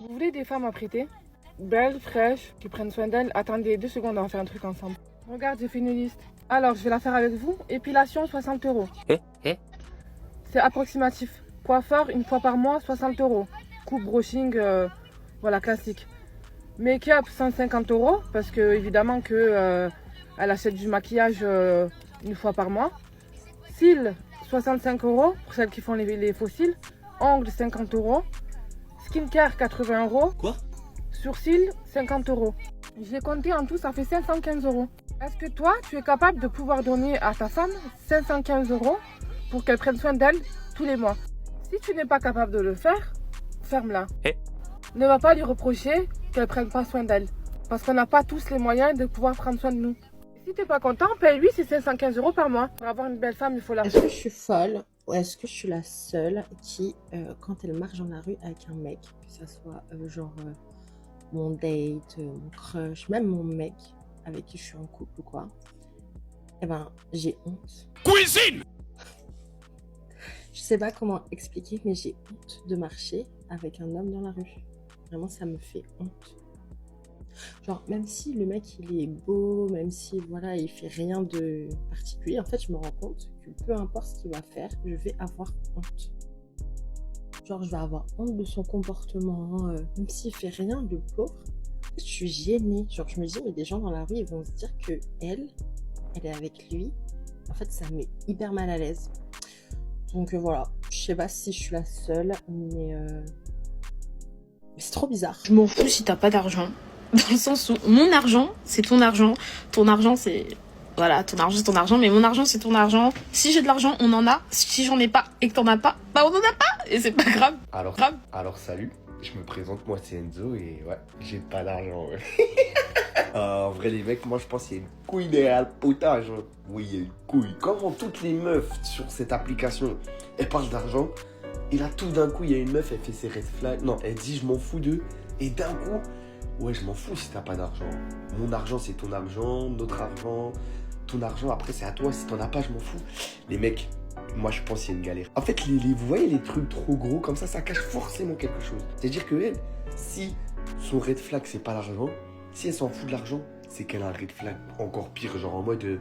Vous voulez des femmes à prêter? Belles, fraîches, qui prennent soin d'elles. Attendez 2 secondes, on va faire un truc ensemble. Regarde, j'ai fait une liste. Alors, je vais la faire avec vous. Épilation, 60 €. C'est approximatif. Coiffeur, une fois par mois, 60 €. Coupe, brushing, voilà, classique. Make-up, 150 € parce que évidemment que elle achète du maquillage une fois par mois. Cils, 65 € pour celles qui font les faux cils. Ongles, 50 €. Skincare, 80 €. Quoi? Sourcils, 50 €. J'ai compté en tout, ça fait 515 €. Est-ce que toi, tu es capable de pouvoir donner à ta femme 515 € pour qu'elle prenne soin d'elle tous les mois? Si tu n'es pas capable de le faire, ferme-la. Ne va pas lui reprocher qu'elle ne prenne pas soin d'elle. Parce qu'on n'a pas tous les moyens de pouvoir prendre soin de nous. Si tu n'es pas content, paye-lui ces 515 € par mois. Pour avoir une belle femme, il faut la... Est-ce que je suis folle ou est-ce que je suis la seule qui, quand elle marche dans la rue avec un mec, que ça soit mon date, mon crush, même mon mec avec qui je suis en couple ou quoi, eh ben, j'ai honte. Cuisine! Je sais pas comment expliquer, mais j'ai honte de marcher avec un homme dans la rue. Vraiment, ça me fait honte. Genre, même si le mec, il est beau, même si, voilà, il fait rien de particulier, en fait, je me rends compte que peu importe ce qu'il va faire, je vais avoir honte. Genre, je vais avoir honte de son comportement, même s'il fait rien, le pauvre. Je suis gênée. Genre, je me dis, mais des gens dans la rue, ils vont se dire que elle est avec lui. En fait, ça me met hyper mal à l'aise. Donc voilà, je sais pas si je suis la seule, mais c'est trop bizarre. Je m'en fous si t'as pas d'argent. Dans le sens où mon argent, c'est ton argent. Ton argent, c'est... Voilà, ton argent, c'est ton argent. Mais mon argent, c'est ton argent. Si j'ai de l'argent, on en a. Si j'en ai pas et que t'en as pas, bah on en a pas. Et c'est pas grave. Alors salut, je me présente, moi c'est Enzo et ouais, j'ai pas d'argent. Ouais. En vrai les mecs, moi je pense qu'il y a une couille derrière le potage. Hein. Oui, il y a une couille. Comment toutes les meufs sur cette application, elles parlent d'argent, et là tout d'un coup il y a une meuf, elle fait ses red flags. Non, elle dit je m'en fous d'eux, et d'un coup, ouais je m'en fous si t'as pas d'argent. Mon argent c'est ton argent, notre argent, ton argent après c'est à toi, si t'en as pas je m'en fous. Les mecs, moi je pense qu'il y a une galère. En fait, vous voyez les trucs trop gros comme ça cache forcément quelque chose. C'est-à-dire que elle, si son red flag c'est pas l'argent, si elle s'en fout de l'argent, c'est qu'elle a un red flag encore pire, genre en mode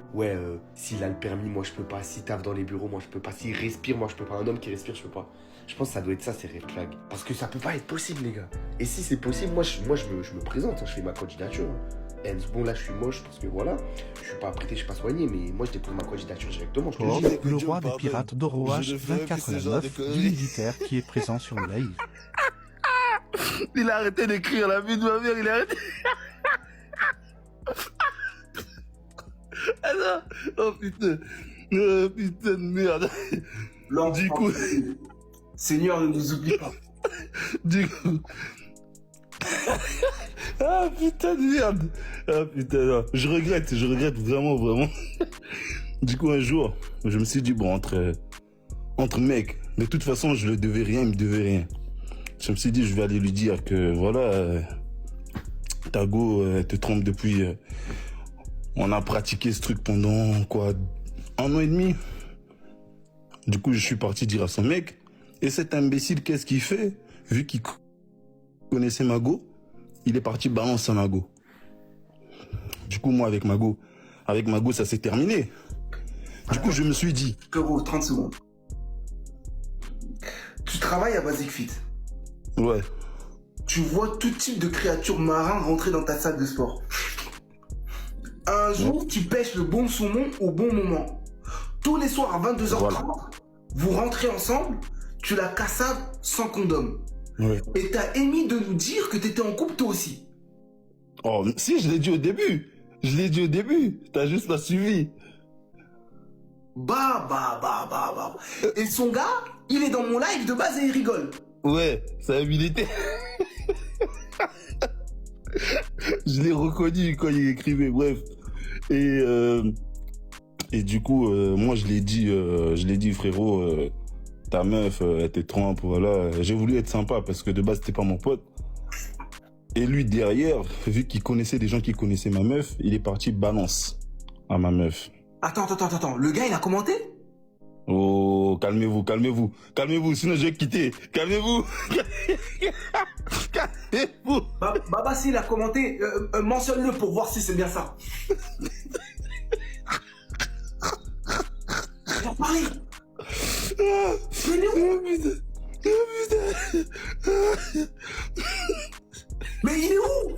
s'il a le permis, moi je peux pas, s'il taffe dans les bureaux, moi je peux pas, s'il respire, moi je peux pas, un homme qui respire, je peux pas. Je pense que ça doit être ça, ces red flags. Parce que ça peut pas être possible, les gars. Et si c'est possible, moi je me présente, hein, je fais ma candidature. Hein. Bon là je suis moche parce que voilà, je suis pas apprêté, je suis pas soigné, mais moi je dépose ma candidature directement. Je te Or, jure. le roi des pirates d'Oroach 24/9 du militaire qui est présent sur le live. Il a arrêté d'écrire la vie de ma mère, il a arrêté. Ah non. Oh putain. Oh putain de merde. Du coup. Seigneur, ne nous oublie pas. Du coup. Ah putain de merde. Ah putain, non. Je regrette vraiment, vraiment. Du coup, un jour, je me suis dit, bon, entre mecs, de toute façon, je le devais rien, il me devait rien. Je me suis dit, je vais aller lui dire que, voilà, ta go, elle te trompe depuis... on a pratiqué ce truc pendant, quoi, 1 an et demi. Du coup, je suis parti dire à son mec, et cet imbécile, qu'est-ce qu'il fait? Vu qu'il connaissait ma go, il est parti balancer ma go. Du coup, moi, avec ma go, ça s'est terminé. Du coup, je me suis dit... Frérot, 30 secondes. Tu travailles à Basic Fit. Ouais. Tu vois tout type de créatures marins rentrer dans ta salle de sport. Un jour, tu pêches le bon saumon au bon moment. Tous les soirs à 22h30, voilà. Vous rentrez ensemble, tu la cassaves sans condom. Ouais. Et t'as émis de nous dire que t'étais en couple toi aussi. Oh, si, je l'ai dit au début. T'as juste pas suivi. Bah. Et son gars, il est dans mon live de base et il rigole. Ouais, ça a habilité. Je l'ai reconnu quand il écrivait, bref. Et du coup, moi je l'ai dit frérot, ta meuf, elle te trompe, voilà. J'ai voulu être sympa parce que de base c'était pas mon pote. Et lui derrière, vu qu'il connaissait des gens qui connaissaient ma meuf, il est parti balance à ma meuf. Attends, le gars il a commenté? Oh, calmez-vous, sinon je vais quitter. Calmez-vous. Calmez-vous. fou. Baba, s'il a commenté, mentionne-le pour voir si c'est bien ça. Il a parlé. Mais il est où?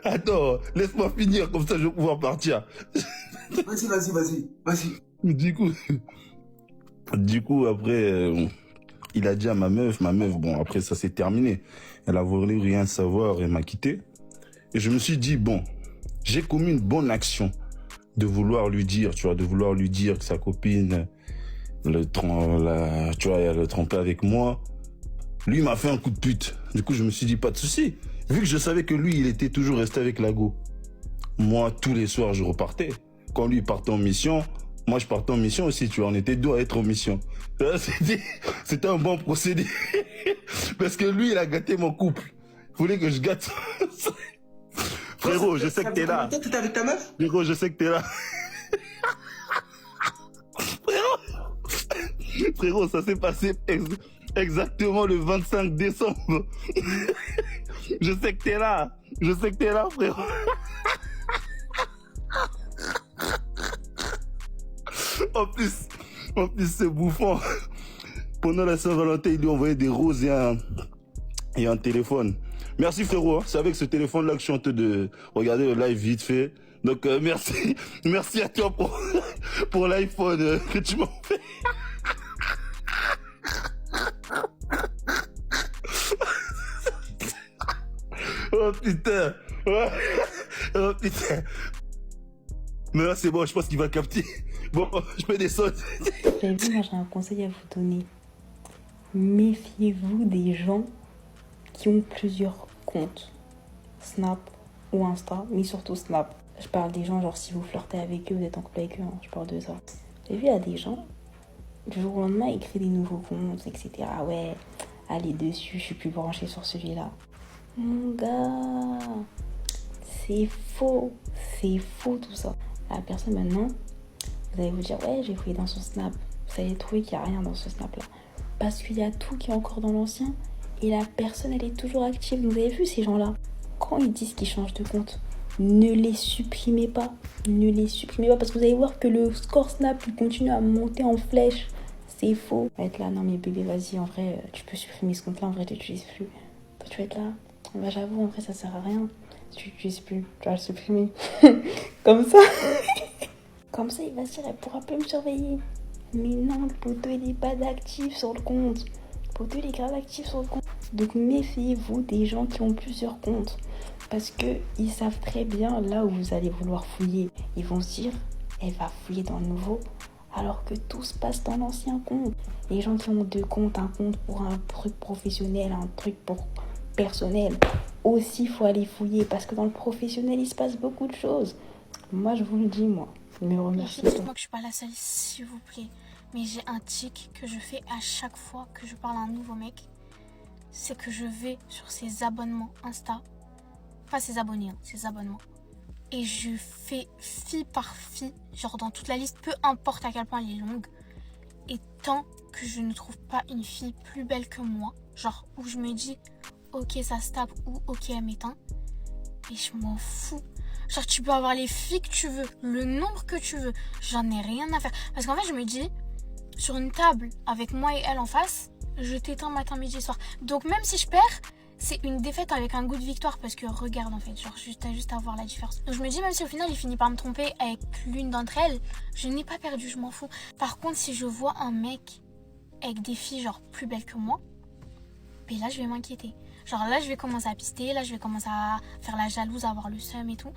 Attends, laisse-moi finir, comme ça je vais pouvoir partir. Vas-y. Du coup, après, il a dit à ma meuf, bon, après ça s'est terminé. Elle a voulu rien savoir, elle m'a quitté. Et je me suis dit, bon, j'ai commis une bonne action de vouloir lui dire, que sa copine, elle le trompait avec moi. Lui, il m'a fait un coup de pute. Du coup, je me suis dit, pas de souci. Vu que je savais que lui, il était toujours resté avec la go. Moi, tous les soirs, je repartais. Quand lui partait en mission, moi, je partais en mission aussi, on était deux à être en mission. C'était un bon procédé. Parce que lui, il a gâté mon couple. Il voulait que je gâte. Frérot, je sais que t'es là. T'étais avec ta meuf? Frérot, je sais que t'es là. Frérot, ça s'est passé exactement le 25 décembre. Je sais que t'es là. Frérot. En plus, c'est bouffant. Pendant la Saint-Valentin, il lui envoyait des roses et un téléphone. Merci frérot, c'est avec ce téléphone-là que je suis en train de regarder le live vite fait. Donc merci à toi pour l'iPhone que tu m'as fait. Oh putain. Mais là c'est bon, je pense qu'il va capter. Bon, je peux descendre. Vous avez vu, moi j'ai un conseil à vous donner. Méfiez-vous des gens qui ont plusieurs comptes. Snap ou Insta, mais surtout Snap. Je parle des gens, genre si vous flirtez avec eux, vous êtes en couple avec eux, hein, je parle de ça. Vous avez vu, il y a des gens, du jour au lendemain, ils créent des nouveaux comptes, etc. Ah ouais, allez dessus, je suis plus branchée sur celui-là. Mon gars, c'est faux tout ça. La personne maintenant, vous allez vous dire, ouais, j'ai fouillé dans son Snap. Vous allez trouver qu'il n'y a rien dans ce Snap-là. Parce qu'il y a tout qui est encore dans l'ancien. Et la personne, elle est toujours active. Vous avez vu ces gens-là? Quand ils disent qu'ils changent de compte, ne les supprimez pas. Parce que vous allez voir que le score Snap, il continue à monter en flèche. C'est faux. Tu vas être là, non mais bébé, vas-y, en vrai, tu peux supprimer ce compte-là. En vrai, tu l'utilises plus. Toi, tu vas être là. Bah, j'avoue, en vrai, ça sert à rien. Tu l'utilises plus. Tu vas le supprimer. Comme ça. Comme ça, il va se dire, elle pourra plus me surveiller. Mais non, le poteau, il n'est pas d'actif sur le compte. Le poteau, il est grave actif sur le compte. Donc, méfiez-vous des gens qui ont plusieurs comptes. Parce qu'ils savent très bien là où vous allez vouloir fouiller. Ils vont se dire, elle va fouiller dans le nouveau, alors que tout se passe dans l'ancien compte. Les gens qui ont deux comptes, un compte pour un truc professionnel, un truc pour personnel, aussi, il faut aller fouiller. Parce que dans le professionnel, il se passe beaucoup de choses. Moi, je vous le dis, moi. Me remercie. Dites-moi que je suis pas la seule, s'il vous plaît. Mais j'ai un tic que je fais à chaque fois que je parle à un nouveau mec. C'est que je vais sur ses abonnements Insta. Pas ses abonnés, hein, ses abonnements. Et je fais fille par fille, genre dans toute la liste, peu importe à quel point elle est longue. Et tant que je ne trouve pas une fille plus belle que moi, genre où je me dis, ok ça se tape ou ok elle m'éteint. Et je m'en fous. Genre tu peux avoir les filles que tu veux, le nombre que tu veux, j'en ai rien à faire. Parce qu'en fait je me dis, sur une table avec moi et elle en face, je t'éteins matin, midi, soir. Donc même si je perds, c'est une défaite avec un goût de victoire. Parce que regarde en fait, genre t'as juste à voir la différence. Donc je me dis, même si au final il finit par me tromper avec l'une d'entre elles, je n'ai pas perdu, je m'en fous. Par contre si je vois un mec avec des filles genre plus belles que moi, ben là je vais m'inquiéter. Genre là je vais commencer à pister, là je vais commencer à faire la jalouse, à avoir le seum et tout.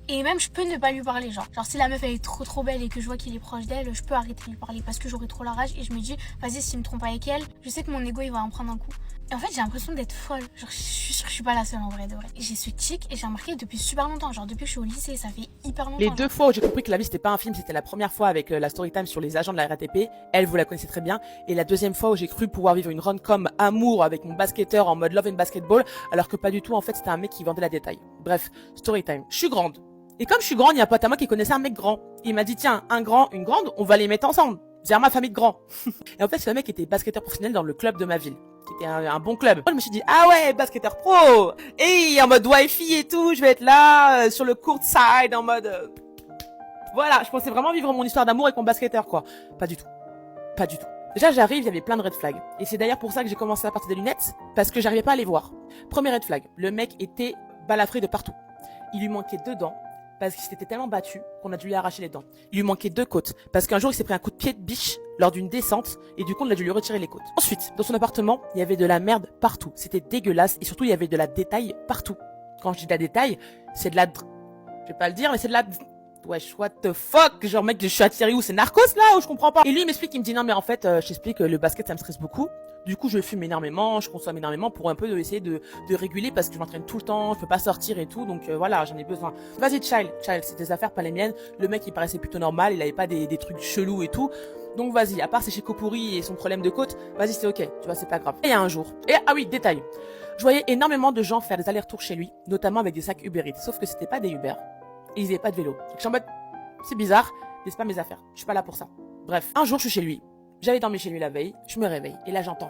Et même je peux ne pas lui parler, genre si la meuf elle est trop belle et que je vois qu'il est proche d'elle, je peux arrêter de lui parler parce que j'aurai trop la rage. Et je me dis, vas-y, s'il me trompe avec elle, je sais que mon ego il va en prendre un coup. Et en fait j'ai l'impression d'être folle, genre je suis sûre que je suis pas la seule en vrai de vrai. J'ai ce tic et j'ai remarqué depuis super longtemps, genre depuis que je suis au lycée, ça fait hyper longtemps. Les deux fois où j'ai compris que la vie c'était pas un film, c'était la première fois avec la story time sur les agents de la RATP, elle vous la connaissez très bien, et la deuxième fois où j'ai cru pouvoir vivre une rom-com amour avec mon basketteur en mode love and basketball, alors que pas du tout, en fait c'était un mec qui vendait la détail. Bref, story time. Je suis grande. Et comme je suis grande, il y a un pote à moi qui connaissait un mec grand. Il m'a dit, tiens, un grand, une grande, on va les mettre ensemble. Vers ma famille de grands. Et en fait, ce mec était basketteur professionnel dans le club de ma ville. qui était un bon club. Je me suis dit, ah ouais, basketteur pro. Et en mode wifi et tout, je vais être là, sur le court side, en mode... Voilà, je pensais vraiment vivre mon histoire d'amour avec mon basketteur, quoi. Pas du tout. Pas du tout. Déjà, j'arrive, il y avait plein de red flags. Et c'est d'ailleurs pour ça que j'ai commencé à porter des lunettes, parce que j'arrivais pas à les voir. Premier red flag, le mec était balafré de partout. Il lui manquait 2 dents, parce qu'il s'était tellement battu qu'on a dû lui arracher les dents. Il lui manquait 2 côtes, parce qu'un jour il s'est pris un coup de pied de biche lors d'une descente, et du coup on a dû lui retirer les côtes. Ensuite, dans son appartement, il y avait de la merde partout. C'était dégueulasse, et surtout il y avait de la détail partout. Quand je dis de la détail, c'est de la... Je vais pas le dire, mais c'est de la... Wesh, what the fuck? Genre, mec, je suis attiré où? C'est Narcos, là? Ou je comprends pas? Et lui, il m'explique, il me dit, non, mais en fait, je t'explique, le basket, ça me stresse beaucoup. Du coup, je fume énormément, je consomme énormément pour un peu essayer de réguler parce que je m'entraîne tout le temps, je peux pas sortir et tout, donc voilà, j'en ai besoin. Vas-y, child, c'est tes affaires, pas les miennes. Le mec, il paraissait plutôt normal, il avait pas des trucs chelous et tout. Donc vas-y, à part ses chicots pourris et son problème de côte, vas-y, c'est ok, tu vois, c'est pas grave. Et il y a un jour, et ah oui, détail, je voyais énormément de gens faire des allers-retours chez lui, notamment avec des sacs Uber Eats, sauf que c'était pas des Uber, et ils avaient pas de vélo. Donc je suis en mode, c'est bizarre, mais c'est pas mes affaires. Je suis pas là pour ça. Bref, un jour, je suis chez lui. J'avais dormi chez lui la veille. Je me réveille. Et là, j'entends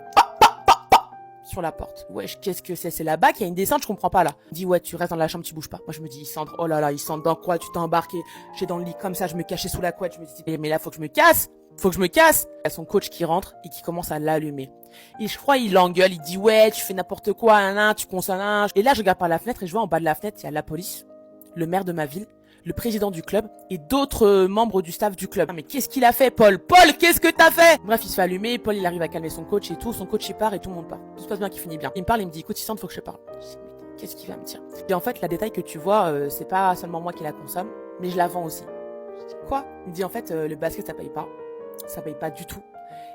sur la porte. Wesh, qu'est-ce que c'est? C'est là-bas qu'il y a une descente, je comprends pas là. Il dit, ouais, tu restes dans la chambre, tu bouges pas. Moi, je me dis, Sandre, oh là là, Sandre, dans quoi tu t'es embarqué? J'étais dans le lit comme ça, je me cachais sous la couette. Je me dis, mais là, faut que je me casse. Faut que je me casse. Il y a son coach qui rentre et qui commence à l'allumer. Et je crois, il l'engueule, il dit, ouais, tu fais n'importe quoi, tu consommes. Et là, je regarde par la fenêtre et je vois en bas de la fenêtre, il y a la police, le maire de ma ville, le président du club et d'autres membres du staff du club. Ah, mais qu'est-ce qu'il a fait, Paul? Paul, qu'est-ce que t'as fait? Bref, il se fait allumer, Paul, il arrive à calmer son coach et tout. Son coach, il part et tout le monde part. Tout se passe bien, qui finit bien. Il me parle, il me dit, écoute, Sissante, faut que je te parle. Je dis, mais qu'est-ce qu'il va me dire? Et en fait, la détail que tu vois, c'est pas seulement moi qui la consomme, mais je la vends aussi. Je dis, quoi? Il me dit, en fait, le basket, ça paye pas. Ça paye pas du tout.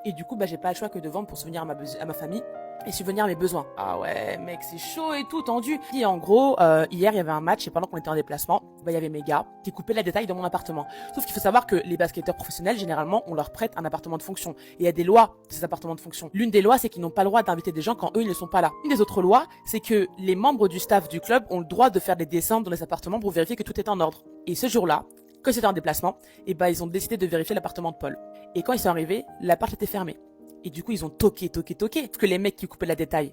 Et du coup, j'ai pas le choix que de vendre pour subvenir à ma famille et subvenir à mes besoins. Ah ouais, mec, c'est chaud et tout, tendu. Et en gros, hier, il y avait un match et pendant qu'on était en déplacement, il y avait mes gars qui coupaient la détail dans mon appartement. Sauf qu'il faut savoir que les basketteurs professionnels, généralement, on leur prête un appartement de fonction. Et il y a des lois de ces appartements de fonction. L'une des lois, c'est qu'ils n'ont pas le droit d'inviter des gens quand eux, ils ne sont pas là. Une des autres lois, c'est que les membres du staff du club ont le droit de faire des descentes dans les appartements pour vérifier que tout est en ordre. Et ce jour-là, quand c'était en déplacement, ils ont décidé de vérifier l'appartement de Paul. Et quand ils sont arrivés, l'appart était fermé. Et du coup, ils ont toqué. Parce que les mecs qui coupaient la détail,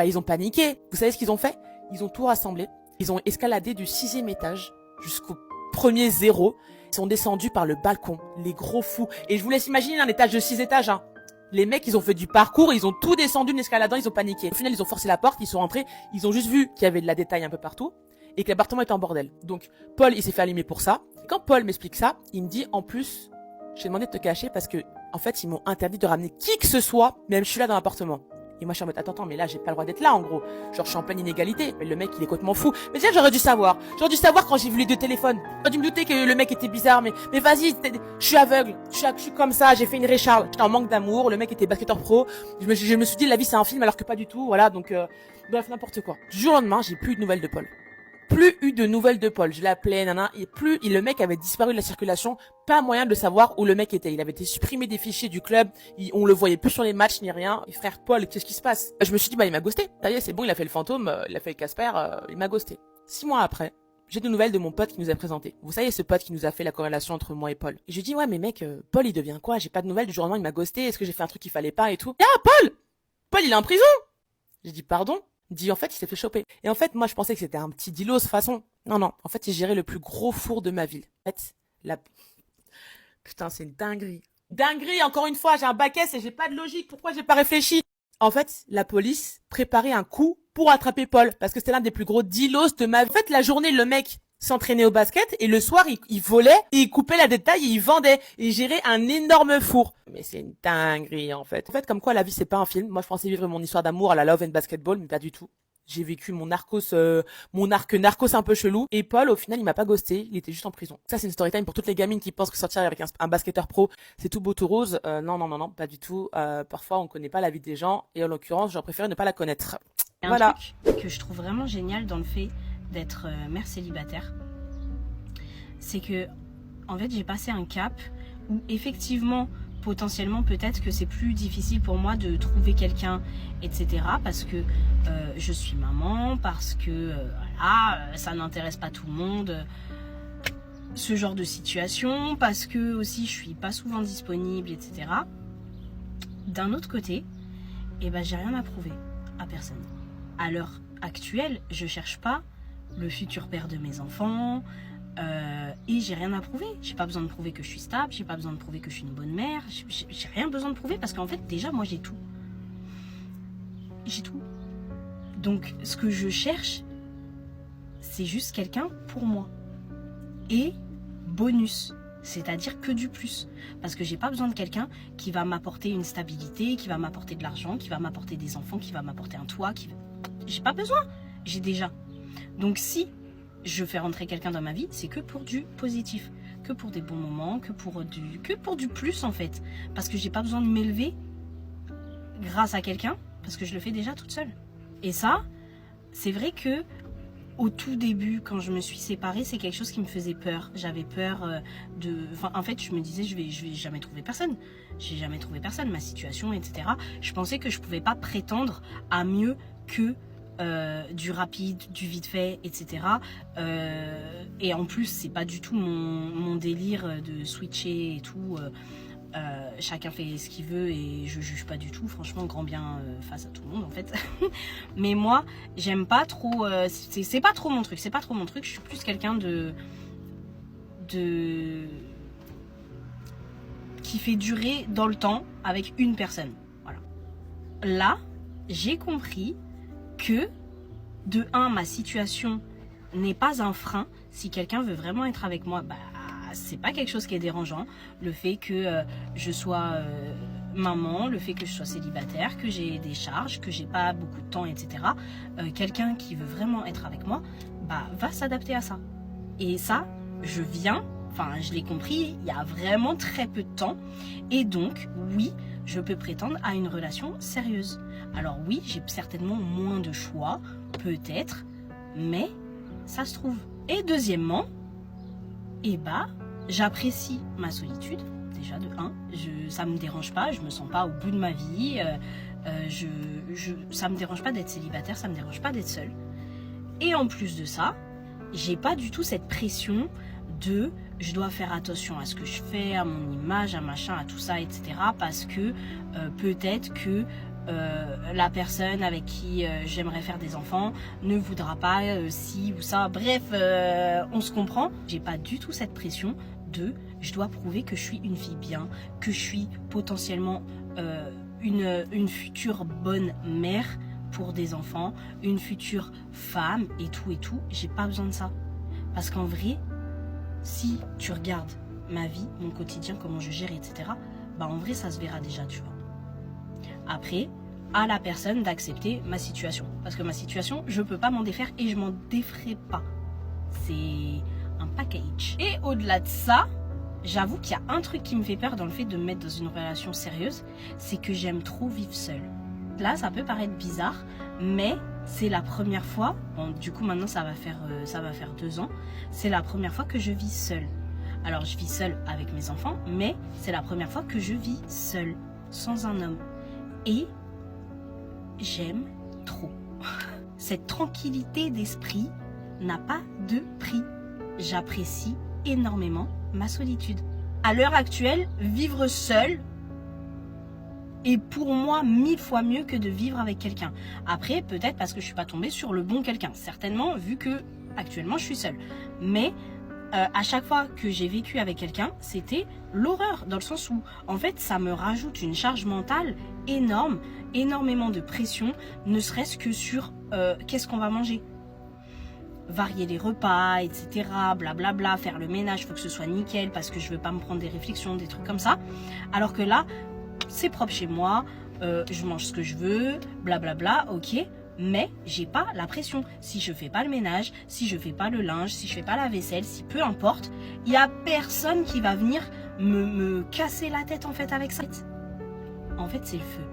ils ont paniqué. Vous savez ce qu'ils ont fait? Ils ont tout rassemblé. Ils ont escaladé du 6e étage jusqu'au premier 0. Ils sont descendus par le balcon. Les gros fous. Et je vous laisse imaginer un étage de 6 étages, hein. Les mecs, ils ont fait du parcours, ils ont tout descendu en escaladant, ils ont paniqué. Au final, ils ont forcé la porte, ils sont rentrés. Ils ont juste vu qu'il y avait de la détail un peu partout et que l'appartement était en bordel. Donc, Paul, il s'est fait allumer pour ça. Et quand Paul m'explique ça, il me dit, en plus, j'ai demandé de te cacher parce que, en fait, ils m'ont interdit de ramener qui que ce soit, même je suis là dans l'appartement. Et moi, je suis en mode, attends, mais là, j'ai pas le droit d'être là, en gros. Genre, je suis en pleine inégalité. Mais le mec, il est complètement fou. Mais déjà, j'aurais dû savoir. J'aurais dû savoir quand j'ai vu les 2 téléphones. J'aurais dû me douter que le mec était bizarre. Mais vas-y, je suis aveugle. Je suis comme ça. J'ai fait une Richard. J'étais en manque d'amour. Le mec était basketteur pro. Je me suis dit, la vie, c'est un film, alors que pas du tout. Voilà. Donc, bref, n'importe quoi. Du jour au lendemain, j'ai plus eu de nouvelles de Paul. Plus eu de nouvelles de Paul. Je l'appelais, le mec avait disparu de la circulation. Pas moyen de savoir où le mec était. Il avait été supprimé des fichiers du club. On le voyait plus sur les matchs ni rien. Et frère Paul, qu'est-ce qui se passe? Je me suis dit, il m'a ghosté. Ça y est, c'est bon, il a fait le fantôme, il a fait le Casper, il m'a ghosté. 6 mois après, j'ai de nouvelles de mon pote qui nous a présenté. Vous savez, ce pote qui nous a fait la corrélation entre moi et Paul. Et je lui dis, ouais, mais mec, Paul, il devient quoi? J'ai pas de nouvelles du jour au lendemain, il m'a ghosté. Est-ce que j'ai fait un truc qu'il fallait pas et tout? Ah, Paul, il est en prison. J'ai dit, pardon? Dit, en fait, il s'est fait choper. Et en fait, moi, je pensais que c'était un petit dilos façon. Non. En fait, il gérait le plus gros four de ma ville. En fait, putain, c'est une dinguerie. Dinguerie, encore une fois, j'ai un bac S et j'ai pas de logique. Pourquoi j'ai pas réfléchi? En fait, la police préparait un coup pour attraper Paul. Parce que c'était l'un des plus gros dilos de ma vie. En fait, la journée, le mec s'entraînait au basket et le soir, il volait et il coupait la détail et il vendait. Et il gérait un énorme four. Mais c'est une dinguerie, en fait. En fait, comme quoi, la vie, c'est pas un film. Moi, je pensais vivre mon histoire d'amour à la Love and Basketball, mais pas du tout. J'ai vécu mon arc narcos un peu chelou. Et Paul, au final, il m'a pas ghosté. Il était juste en prison. Ça, c'est une story time pour toutes les gamines qui pensent que sortir avec un basketteur pro, c'est tout beau tout rose. Non, pas du tout. Parfois, on connaît pas la vie des gens. Et en l'occurrence, j'aurais préféré ne pas la connaître. Voilà. Un truc que je trouve vraiment génial dans le fait d'être mère célibataire, c'est que, en fait, j'ai passé un cap où, effectivement, potentiellement peut-être que c'est plus difficile pour moi de trouver quelqu'un, etc. Parce que je suis maman, parce que ça n'intéresse pas tout le monde, ce genre de situation, parce que aussi je suis pas souvent disponible, etc. D'un autre côté, et ben j'ai rien à prouver à personne. À l'heure actuelle, je cherche pas le futur père de mes enfants et j'ai rien à prouver. J'ai pas besoin de prouver que je suis stable, j'ai pas besoin de prouver que je suis une bonne mère, j'ai rien besoin de prouver parce qu'en fait déjà moi j'ai tout. J'ai tout. Donc ce que je cherche, c'est juste quelqu'un pour moi. Et bonus, c'est-à-dire que du plus. Parce que j'ai pas besoin de quelqu'un qui va m'apporter une stabilité, qui va m'apporter de l'argent, qui va m'apporter des enfants, qui va m'apporter un toit. J'ai pas besoin, j'ai déjà. Donc si je fais rentrer quelqu'un dans ma vie, c'est que pour du positif, que pour des bons moments, que pour du plus en fait. Parce que j'ai pas besoin de m'élever grâce à quelqu'un, parce que je le fais déjà toute seule. Et ça, c'est vrai que au tout début, quand je me suis séparée, c'est quelque chose qui me faisait peur. J'avais peur en fait, je me disais, je vais jamais trouver personne. J'ai jamais trouvé personne, ma situation, etc. Je pensais que je pouvais pas prétendre à mieux que du rapide, du vite fait, etc. Et en plus, c'est pas du tout mon délire de switcher et tout. Chacun fait ce qu'il veut et je juge pas du tout, franchement, grand bien face à tout le monde en fait. Mais moi, j'aime pas trop, c'est pas trop mon truc, c'est pas trop mon truc. Je suis plus quelqu'un qui fait durer dans le temps avec une personne. Voilà. Là, j'ai compris que de un, ma situation n'est pas un frein. Si quelqu'un veut vraiment être avec moi, bah c'est pas quelque chose qui est dérangeant. Le fait que je sois maman, le fait que je sois célibataire, que j'ai des charges, que j'ai pas beaucoup de temps, etc. Quelqu'un qui veut vraiment être avec moi, bah va s'adapter à ça. Et ça, je l'ai compris il y a vraiment très peu de temps. Et donc, oui, je peux prétendre à une relation sérieuse. Alors oui, j'ai certainement moins de choix, peut-être, mais ça se trouve. Et deuxièmement, j'apprécie ma solitude, déjà de 1, ça me dérange pas, je me sens pas au bout de ma vie, ça me dérange pas d'être célibataire, ça me dérange pas d'être seule. Et en plus de ça, j'ai pas du tout cette pression de je dois faire attention à ce que je fais, à mon image, à machin, à tout ça, etc. Parce que peut-être que la personne avec qui j'aimerais faire des enfants ne voudra pas ci ou ça. Bref, on se comprend. J'ai pas du tout cette pression de je dois prouver que je suis une fille bien, que je suis potentiellement une future bonne mère pour des enfants, une future femme et tout. J'ai pas besoin de ça. Parce qu'en vrai, si tu regardes ma vie, mon quotidien, comment je gère, etc., bah en vrai, ça se verra déjà, tu vois. Après, à la personne d'accepter ma situation. Parce que ma situation, je peux pas m'en défaire et je m'en déferai pas. C'est un package. Et au-delà de ça, j'avoue qu'il y a un truc qui me fait peur dans le fait de me mettre dans une relation sérieuse, c'est que j'aime trop vivre seule. Là, ça peut paraître bizarre, mais c'est la première fois, bon, du coup maintenant ça va faire 2 ans, c'est la première fois que je vis seule. Alors je vis seule avec mes enfants, mais c'est la première fois que je vis seule, sans un homme. Et j'aime trop. Cette tranquillité d'esprit n'a pas de prix. J'apprécie énormément ma solitude. À l'heure actuelle, vivre seule est pour moi 1000 fois mieux que de vivre avec quelqu'un. Après, peut-être parce que je suis pas tombée sur le bon quelqu'un. Certainement, vu que actuellement je suis seule. Mais à chaque fois que j'ai vécu avec quelqu'un, c'était l'horreur, dans le sens où en fait ça me rajoute une charge mentale énorme, énormément de pression, ne serait-ce que sur qu'est-ce qu'on va manger, varier les repas, etc., blablabla, faire le ménage, faut que ce soit nickel parce que je veux pas me prendre des réflexions, des trucs comme ça. Alors que là, c'est propre chez moi, je mange ce que je veux, blablabla, ok. Mais j'ai pas la pression. Si je fais pas le ménage, si je fais pas le linge, si je fais pas la vaisselle, si peu importe, il y a personne qui va venir me casser la tête en fait avec ça. En fait, c'est le feu.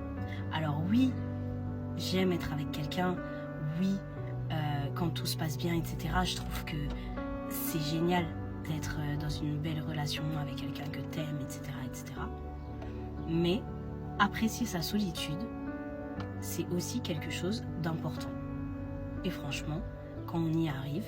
Alors oui, j'aime être avec quelqu'un. Oui, quand tout se passe bien, etc. Je trouve que c'est génial d'être dans une belle relation avec quelqu'un que t'aimes, etc., etc. Mais apprécier sa solitude, c'est aussi quelque chose d'important. Et franchement, quand on y arrive,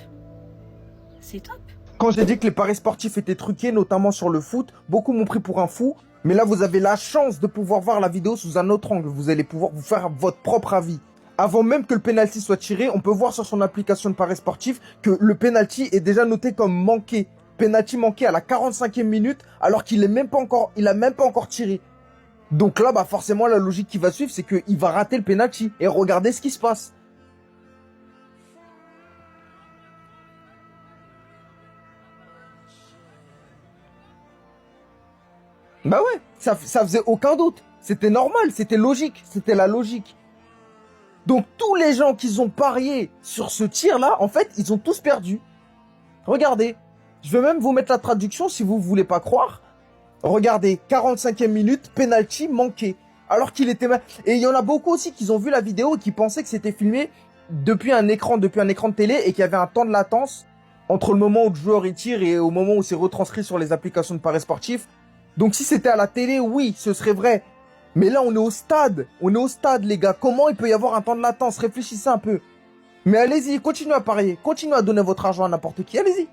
c'est top. Quand j'ai dit que les paris sportifs étaient truqués, notamment sur le foot, beaucoup m'ont pris pour un fou. Mais là, vous avez la chance de pouvoir voir la vidéo sous un autre angle. Vous allez pouvoir vous faire votre propre avis. Avant même que le penalty soit tiré, on peut voir sur son application de paris sportif que le penalty est déjà noté comme manqué. Penalty manqué à la 45e minute, alors qu'il a même pas encore tiré. Donc là, bah forcément, la logique qui va suivre, c'est qu'il va rater le penalty. Et regardez ce qui se passe. Bah ouais, ça faisait aucun doute. C'était normal, c'était logique, c'était la logique. Donc tous les gens qui ont parié sur ce tir-là, en fait, ils ont tous perdu. Regardez, je vais même vous mettre la traduction si vous voulez pas croire. Regardez, 45e minute, penalty manqué. Alors qu'il était... Et il y en a beaucoup aussi qui ont vu la vidéo et qui pensaient que c'était filmé depuis un écran de télé et qu'il y avait un temps de latence entre le moment où le joueur y tire et au moment où c'est retranscrit sur les applications de paris sportifs. Donc si c'était à la télé, oui, ce serait vrai. Mais là, on est au stade. On est au stade, les gars. Comment il peut y avoir un temps de latence? Réfléchissez un peu. Mais allez-y, continuez à parier. Continuez à donner votre argent à n'importe qui. Allez-y.